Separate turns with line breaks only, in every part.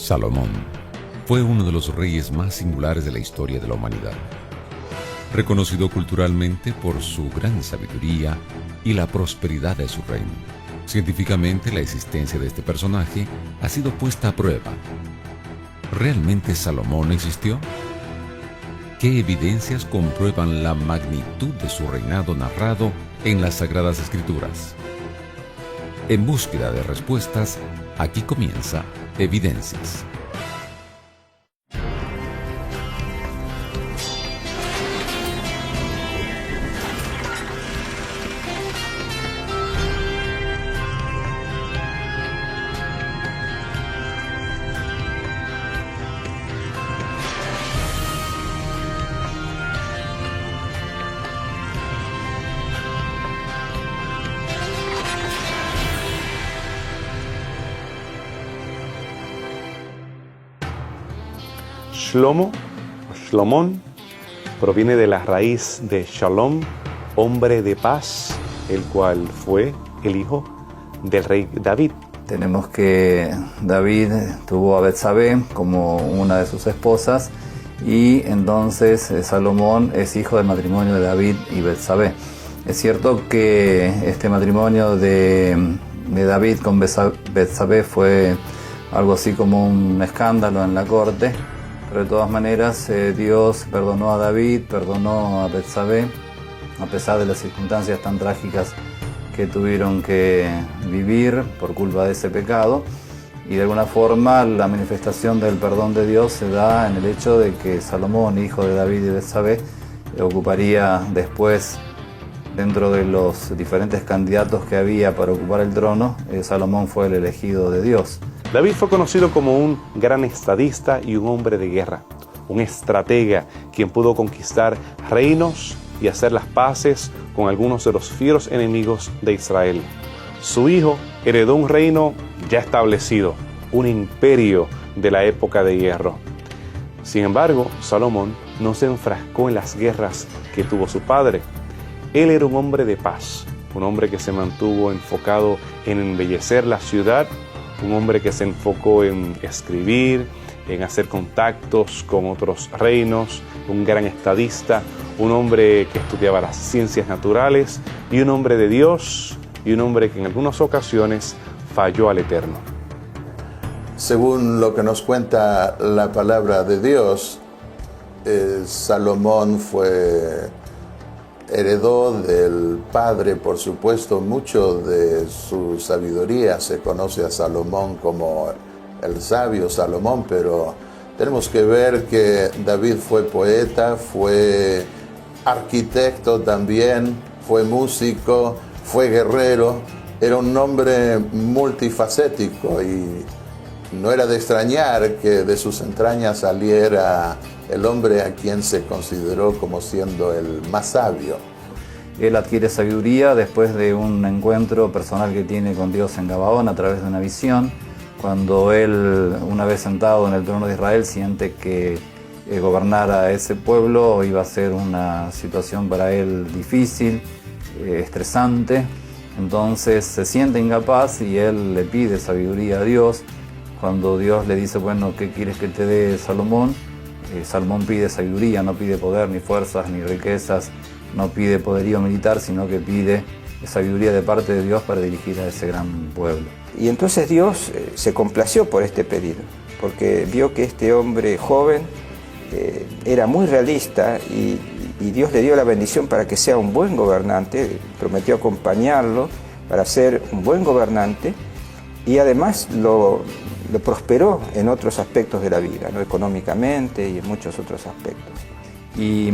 Salomón fue uno de los reyes más singulares de la historia de la humanidad, reconocido culturalmente por su gran sabiduría y la prosperidad de su reino. Científicamente, la existencia de este personaje ha sido puesta a prueba. ¿Realmente Salomón existió? ¿Qué evidencias comprueban la magnitud de su reinado narrado en las Sagradas Escrituras? En búsqueda de respuestas, aquí comienza Evidencias.
Shlomo, Shlomón, proviene de la raíz de Shalom, hombre de paz, el cual fue el hijo del rey David.
Tenemos que David tuvo a Betsabé como una de sus esposas y entonces Salomón es hijo del matrimonio de David y Betsabé. Es cierto que este matrimonio de David con Betsabé fue algo así como un escándalo en la corte, pero de todas maneras Dios perdonó a David, perdonó a Betsabé, a pesar de las circunstancias tan trágicas que tuvieron que vivir por culpa de ese pecado. Y de alguna forma la manifestación del perdón de Dios se da en el hecho de que Salomón, hijo de David y Betsabé, ocuparía después, dentro de los diferentes candidatos que había para ocupar el trono, Salomón fue el elegido de Dios.
David fue conocido como un gran estadista y un hombre de guerra, un estratega quien pudo conquistar reinos y hacer las paces con algunos de los fieros enemigos de Israel. Su hijo heredó un reino ya establecido, un imperio de la época de hierro. Sin embargo, Salomón no se enfrascó en las guerras que tuvo su padre. Él era un hombre de paz, un hombre que se mantuvo enfocado en embellecer la ciudad, un hombre que se enfocó en escribir, en hacer contactos con otros reinos, un gran estadista, un hombre que estudiaba las ciencias naturales y un hombre de Dios y un hombre que en algunas ocasiones falló al Eterno.
Según lo que nos cuenta la palabra de Dios, Salomón heredó del padre, por supuesto, mucho de su sabiduría. Se conoce a Salomón como el sabio Salomón, pero tenemos que ver que David fue poeta, fue arquitecto también, fue músico, fue guerrero. Era un hombre multifacético y no era de extrañar que de sus entrañas saliera el hombre a quien se consideró como siendo el más sabio.
Él adquiere sabiduría después de un encuentro personal que tiene con Dios en Gabaón a través de una visión, cuando él, una vez sentado en el trono de Israel, siente que gobernar a ese pueblo iba a ser una situación para él difícil, estresante. Entonces se siente incapaz y él le pide sabiduría a Dios. Cuando Dios le dice, bueno, ¿qué quieres que te dé Salomón? Salomón pide sabiduría, no pide poder, ni fuerzas, ni riquezas, no pide poderío militar, sino que pide sabiduría de parte de Dios para dirigir a ese gran pueblo.
Y entonces Dios se complació por este pedido, porque vio que este hombre joven era muy realista y Dios le dio la bendición para que sea un buen gobernante, prometió acompañarlo para ser un buen gobernante y además lo prosperó en otros aspectos de la vida, ¿no? Económicamente y en muchos otros aspectos.
Y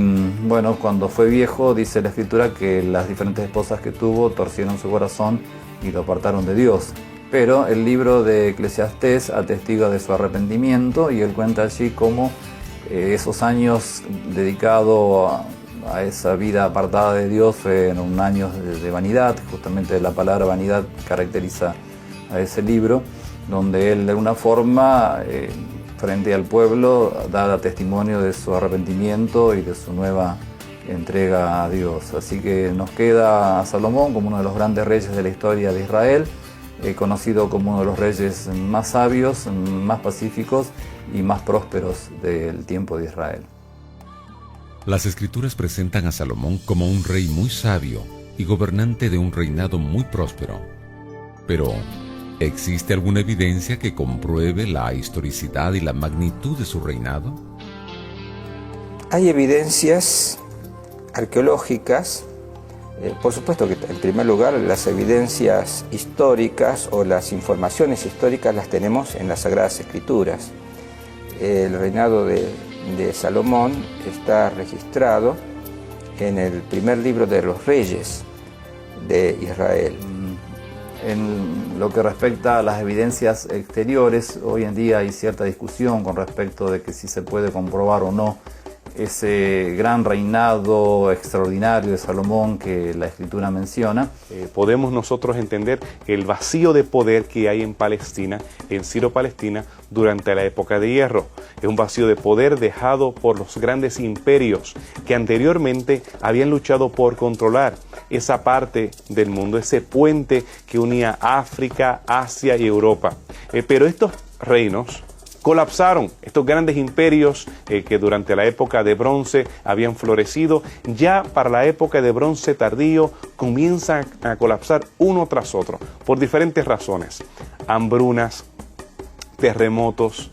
bueno, cuando fue viejo, dice la Escritura que las diferentes esposas que tuvo torcieron su corazón y lo apartaron de Dios. Pero el libro de Eclesiastés atestiga de su arrepentimiento y él cuenta allí cómo esos años dedicados a esa vida apartada de Dios fueron años de vanidad. Justamente la palabra vanidad caracteriza a ese libro, donde él de alguna forma frente al pueblo da testimonio de su arrepentimiento y de su nueva entrega a Dios. Así que nos queda a Salomón como uno de los grandes reyes de la historia de Israel, conocido como uno de los reyes más sabios, más pacíficos y más prósperos del tiempo de Israel.
Las Escrituras presentan a Salomón como un rey muy sabio y gobernante de un reinado muy próspero. Pero, ¿existe alguna evidencia que compruebe la historicidad y la magnitud de su reinado?
Hay evidencias arqueológicas, por supuesto que en primer lugar las evidencias históricas o las informaciones históricas las tenemos en las Sagradas Escrituras. El reinado de Salomón está registrado en el primer libro de los Reyes de Israel.
En lo que respecta a las evidencias exteriores, hoy en día hay cierta discusión con respecto de que si se puede comprobar o no ese gran reinado extraordinario de Salomón que la Escritura menciona.
Podemos nosotros entender el vacío de poder que hay en Palestina, en Siro-Palestina, durante la época de hierro. Es un vacío de poder dejado por los grandes imperios que anteriormente habían luchado por controlar esa parte del mundo, ese puente que unía África, Asia y Europa. Pero estos reinos colapsaron, estos grandes imperios que durante la época de bronce habían florecido, ya para la época de bronce tardío comienzan a colapsar uno tras otro, por diferentes razones: hambrunas, terremotos,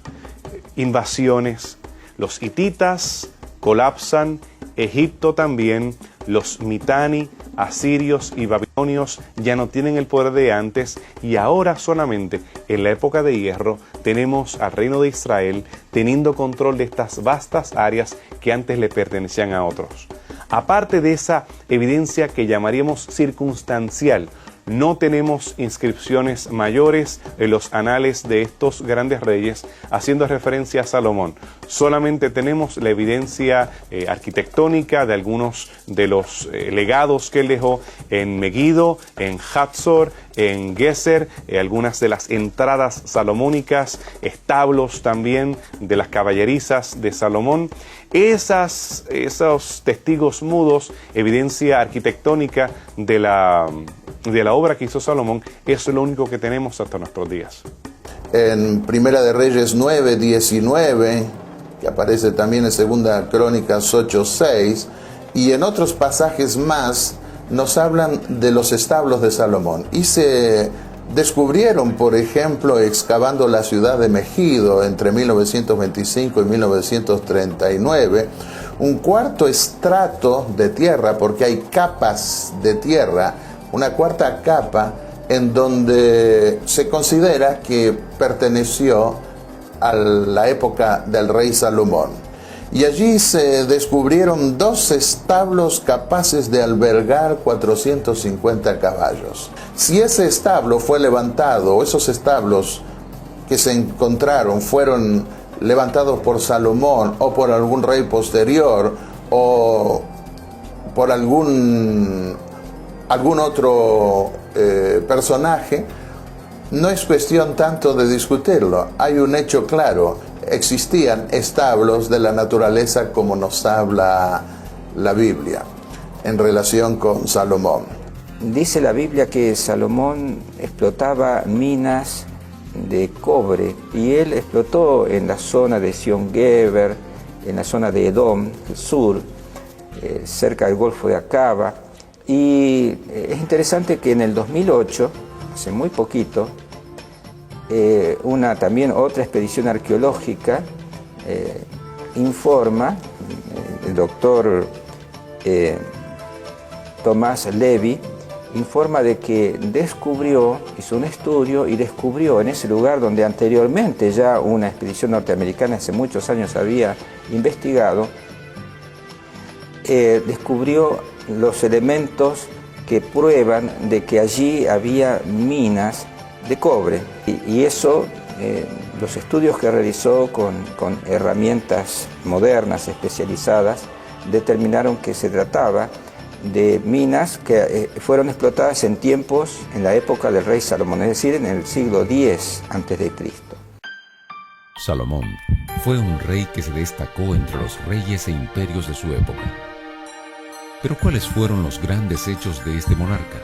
invasiones. Los hititas colapsan, Egipto también, los Mitanni, asirios y babilonios ya no tienen el poder de antes, y ahora solamente en la época de hierro tenemos al reino de Israel teniendo control de estas vastas áreas que antes le pertenecían a otros. Aparte de esa evidencia que llamaríamos circunstancial, no tenemos inscripciones mayores en los anales de estos grandes reyes haciendo referencia a Salomón. Solamente tenemos la evidencia arquitectónica de algunos de los legados que él dejó en Megiddo, en Hatzor, en Geser, algunas de las entradas salomónicas, establos también de las caballerizas de Salomón. Esos testigos mudos, evidencia arquitectónica de la obra que hizo Salomón, es lo único que tenemos hasta nuestros días.
En Primera de Reyes 9:19, que aparece también en Segunda Crónicas 8:6, y en otros pasajes más, nos hablan de los establos de Salomón. Y se descubrieron, por ejemplo, excavando la ciudad de Megiddo entre 1925 y 1939, un cuarto estrato de tierra, porque hay capas de tierra, una cuarta capa en donde se considera que perteneció a la época del rey Salomón. Y allí se descubrieron 2 establos capaces de albergar 450 caballos. Si ese establo fue levantado, o esos establos que se encontraron fueron levantados por Salomón o por algún rey posterior o por algún otro personaje, no es cuestión tanto de discutirlo. Hay un hecho claro: existían establos de la naturaleza como nos habla la Biblia en relación con Salomón.
Dice la Biblia que Salomón explotaba minas de cobre, y él explotó en la zona de Sion-Geber, en la zona de Edom, el sur, cerca del Golfo de Acaba. Y es interesante que en el 2008, hace muy poquito, también otra expedición arqueológica informa, el doctor Tomás Levy informa de que hizo un estudio y descubrió en ese lugar donde anteriormente ya una expedición norteamericana hace muchos años había investigado, descubrió los elementos que prueban de que allí había minas de cobre. Y eso, los estudios que realizó con herramientas modernas, especializadas, determinaron que se trataba de minas que fueron explotadas en la época del rey Salomón, es decir, en el siglo X a.C.
Salomón fue un rey que se destacó entre los reyes e imperios de su época. Pero ¿cuáles fueron los grandes hechos de este monarca?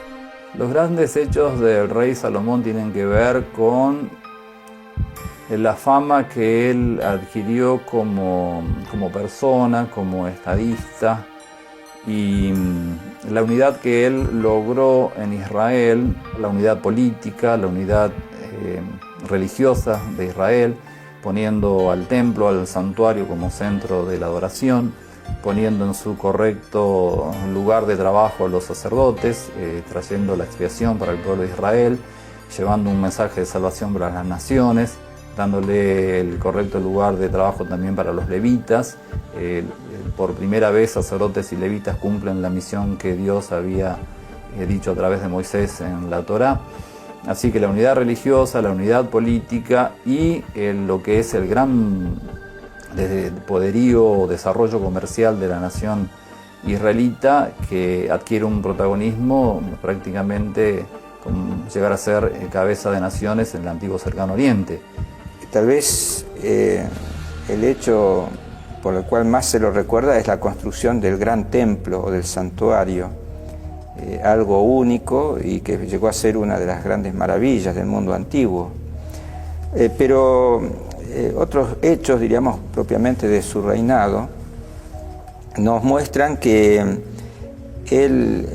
Los grandes hechos del rey Salomón tienen que ver con la fama que él adquirió como persona, como estadista, y la unidad que él logró en Israel, la unidad política, la unidad religiosa de Israel, poniendo al templo, al santuario como centro de la adoración, poniendo en su correcto lugar de trabajo a los sacerdotes, trayendo la expiación para el pueblo de Israel, llevando un mensaje de salvación para las naciones, dándole el correcto lugar de trabajo también para los levitas. Por primera vez sacerdotes y levitas cumplen la misión que Dios había dicho a través de Moisés en la Torá. Así que la unidad religiosa, la unidad política y lo que es el gran poderío o desarrollo comercial de la nación israelita, que adquiere un protagonismo prácticamente como llegar a ser cabeza de naciones en el antiguo Cercano Oriente.
Tal vez el hecho por el cual más se lo recuerda es la construcción del gran templo o del santuario, algo único y que llegó a ser una de las grandes maravillas del mundo antiguo. Pero otros hechos, diríamos, propiamente de su reinado, nos muestran que él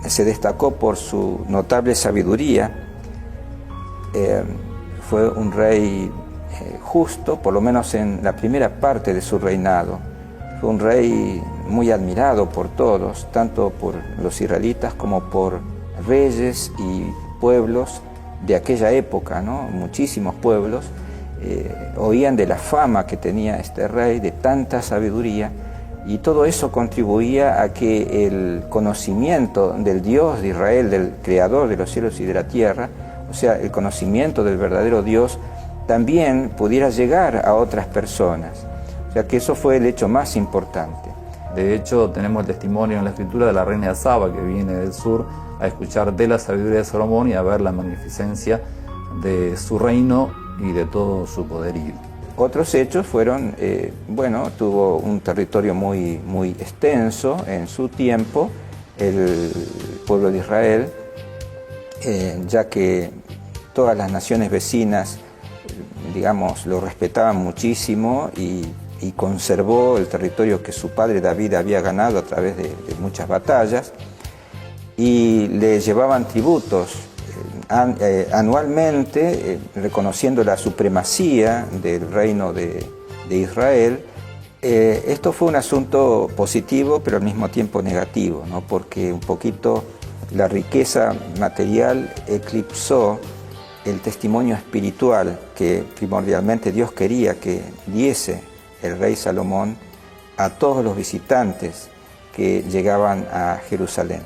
se destacó por su notable sabiduría. Fue un rey justo, por lo menos en la primera parte de su reinado. Fue un rey muy admirado por todos, tanto por los israelitas como por reyes y pueblos de aquella época, ¿no? Muchísimos pueblos oían de la fama que tenía este rey, de tanta sabiduría, y todo eso contribuía a que el conocimiento del Dios de Israel, del Creador de los cielos y de la tierra, o sea, el conocimiento del verdadero Dios, también pudiera llegar a otras personas. O sea, que eso fue el hecho más importante.
De hecho, tenemos el testimonio en la escritura de la reina de Saba, que viene del sur a escuchar de la sabiduría de Salomón y a ver la magnificencia de su reino y de todo su poderío.
Otros hechos fueron, tuvo un territorio muy extenso en su tiempo, el pueblo de Israel, ya que todas las naciones vecinas, digamos, lo respetaban muchísimo y conservó el territorio que su padre David había ganado a través de muchas batallas, y le llevaban tributos anualmente, reconociendo la supremacía del reino de Israel. Esto fue un asunto positivo, pero al mismo tiempo negativo, ¿no? Porque un poquito la riqueza material eclipsó el testimonio espiritual que primordialmente Dios quería que diese el rey Salomón a todos los visitantes que llegaban a Jerusalén.